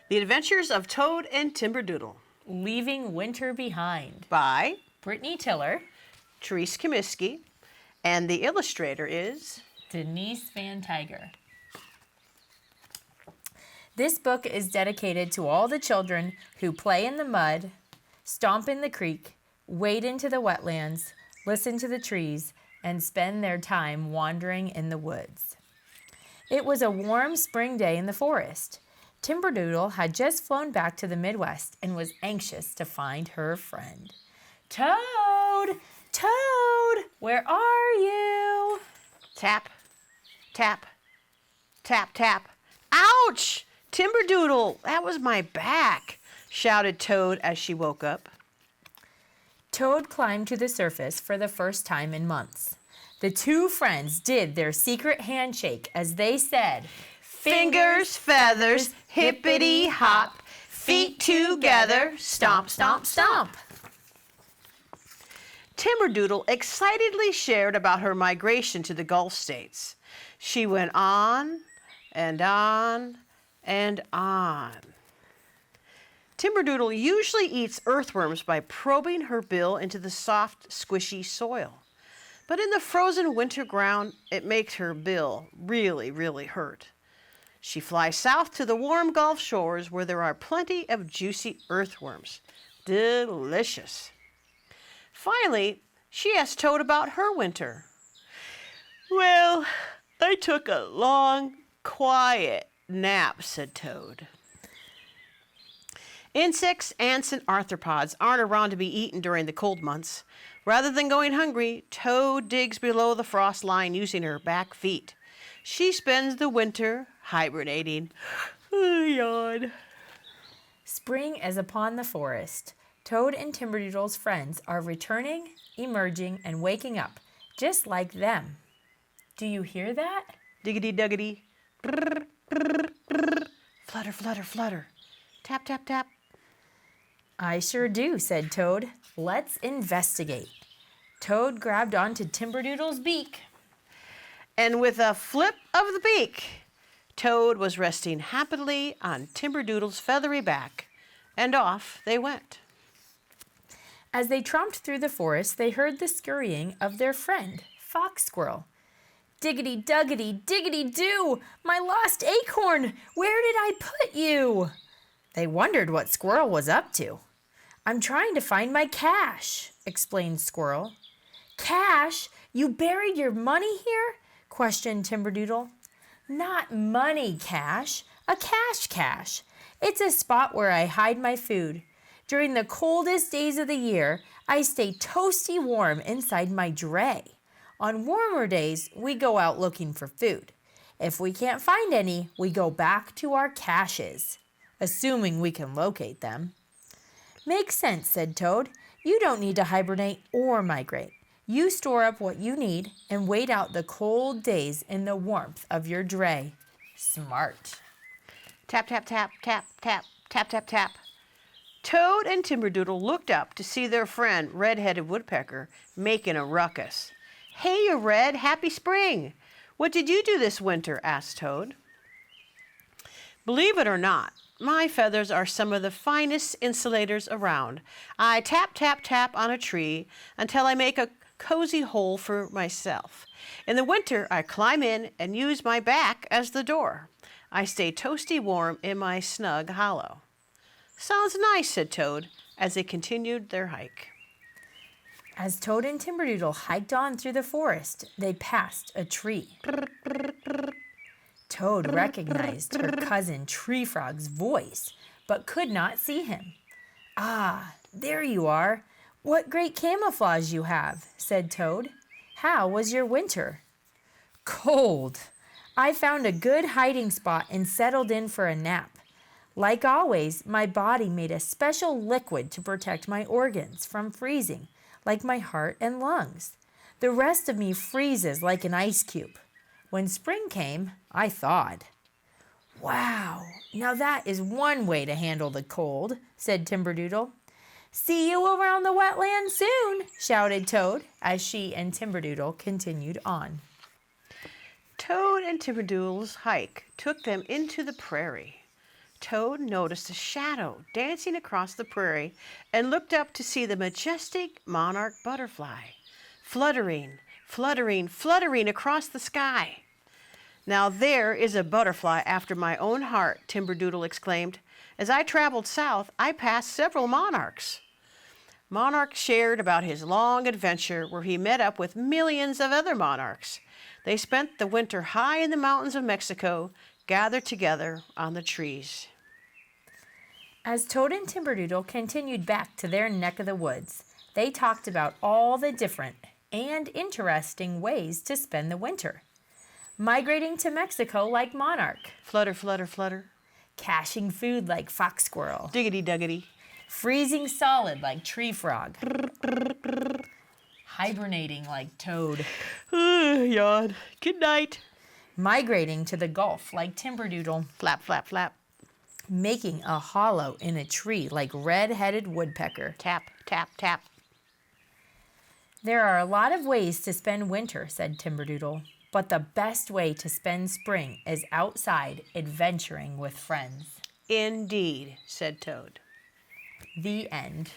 The Adventures of Toad and Timberdoodle. Leaving Winter Behind. By Brittney Tiller. Therese Cummiskey. And the illustrator is Denise Venteicher. This book is dedicated to all the children who play in the mud, stomp in the creek, wade into the wetlands, listen to the trees, and spend their time wandering in the woods. It was a warm spring day in the forest. Timberdoodle had just flown back to the Midwest and was anxious to find her friend. Toad! Toad! Where are you? tap, tap, tap, tap. Ouch! Timberdoodle, that was my back, shouted Toad as she woke up. Toad climbed to the surface for the first time in months. The two friends did their secret handshake as they said, Fingers, feathers, hippity hop, feet together, stomp, stomp, stomp. Timberdoodle excitedly shared about her migration to the Gulf states. She went on and on and on. Timberdoodle usually eats earthworms by probing her bill into the soft, squishy soil. But in the frozen winter ground, it makes her bill really, really hurt. She flies south to the warm Gulf shores where there are plenty of juicy earthworms. Delicious. Finally, she asked Toad about her winter. Well, I took a long, quiet nap, said Toad. Insects, ants, and arthropods aren't around to be eaten during the cold months. Rather than going hungry, Toad digs below the frost line using her back feet. She spends the winter hibernating. Yawn. Spring is upon the forest. Toad and Timberdoodle's friends are returning, emerging, and waking up, just like them. Do you hear that? Diggity-duggity. Flutter, flutter, flutter. Tap, tap, tap. I sure do, said Toad. Let's investigate. Toad grabbed onto Timberdoodle's beak. And with a flip of the beak, Toad was resting happily on Timberdoodle's feathery back, and off they went. As they tromped through the forest, they heard the scurrying of their friend, Fox Squirrel. Diggity-duggity, diggity-doo! My lost acorn! Where did I put you? They wondered what Squirrel was up to. I'm trying to find my cache, explained Squirrel. Cache? You buried your money here? Questioned Timberdoodle. Not money cache, a cache. It's a spot where I hide my food. During the coldest days of the year, I stay toasty warm inside my dray. On warmer days, we go out looking for food. If we can't find any, we go back to our caches, assuming we can locate them. Makes sense, said Toad. You don't need to hibernate or migrate. You store up what you need and wait out the cold days in the warmth of your dray. Smart. Tap, tap, tap, tap, tap, tap, tap, tap. Toad and Timberdoodle looked up to see their friend, Red-headed Woodpecker, making a ruckus. Hey, you Red, happy spring. What did you do this winter? Asked Toad. Believe it or not, my feathers are some of the finest insulators around. I tap, tap, tap on a tree until I make a cozy hole for myself. In the winter, I climb in and use my back as the door. I stay toasty warm in my snug hollow. Sounds nice, said Toad, as they continued their hike. As Toad and Timberdoodle hiked on through the forest, they passed a tree. Toad recognized her cousin Tree Frog's voice, but could not see him. Ah, there you are. What great camouflage you have, said Toad. How was your winter? Cold. I found a good hiding spot and settled in for a nap. Like always, my body made a special liquid to protect my organs from freezing, like my heart and lungs. The rest of me freezes like an ice cube. When spring came, I thawed. Wow, now that is one way to handle the cold, said Timberdoodle. See you around the wetland soon, shouted Toad as she and Timberdoodle continued on. Toad and Timberdoodle's hike took them into the prairie. Toad noticed a shadow dancing across the prairie and looked up to see the majestic monarch butterfly, fluttering, fluttering, fluttering across the sky. Now there is a butterfly after my own heart, Timberdoodle exclaimed. As I traveled south, I passed several monarchs. Monarch shared about his long adventure where he met up with millions of other monarchs. They spent the winter high in the mountains of Mexico, gathered together on the trees. As Toad and Timberdoodle continued back to their neck of the woods, they talked about all the different and interesting ways to spend the winter. Migrating to Mexico like monarch. Flutter, flutter, flutter. Caching food like fox squirrel. Diggity, duggity. Freezing solid like tree frog. Hibernating like toad. Yawn. Good night. Migrating to the Gulf like Timberdoodle. Flap, flap, flap. Making a hollow in a tree like red-headed woodpecker. Tap, tap, tap. There are a lot of ways to spend winter, said Timberdoodle, but the best way to spend spring is outside adventuring with friends. Indeed, said Toad. The end.